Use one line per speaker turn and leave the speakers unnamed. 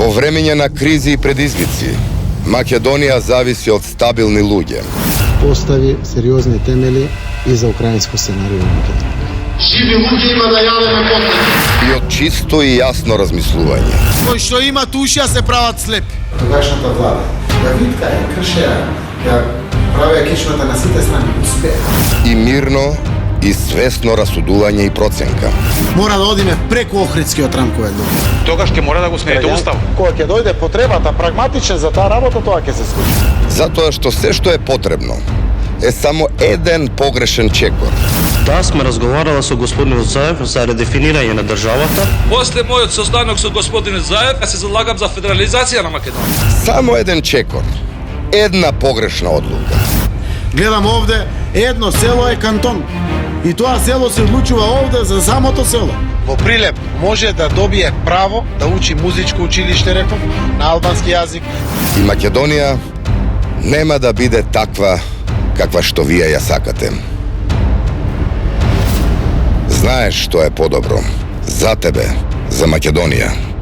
Во времења на кризи и предизвици, Македонија зависи од стабилни луѓе.
Постави сериозни темели и за украинско сценарио во Македонија.
Живи луѓе има да јавиме потреби.
И од чисто и јасно размислување.
Кои што имат уши, а се прават слепи.
Тогашната влада ја витка, ја кршеа, ја правеа кичмата на сите страни, успеа.
И мирно и свесно расудување и проценка.
Мора да одиме преку Охридскиот рамковен договор.
Тогаш ќе мора да го смените устав.
Кога ќе дојде потребата прагматичен за таа работа, тоа ќе се случи.
Затоа што се што е потребно е само еден погрешен чекор.
Да, сме разговарала со господин Заев за редефинирање на државата.
После мојот состанок со господин Заев, се залагам за федерализација на Македонија.
Само еден чекор, една погрешна одлука.
Гледам овде, едно село е кантон. И тоа село се одлучува овде за самото село.
Во Прилеп може да добие право да учи музичко училиште, реков, на албански јазик.
И Македонија нема да биде таква каква што вие ја сакате. Знаеш што е подобро за тебе, за Македонија.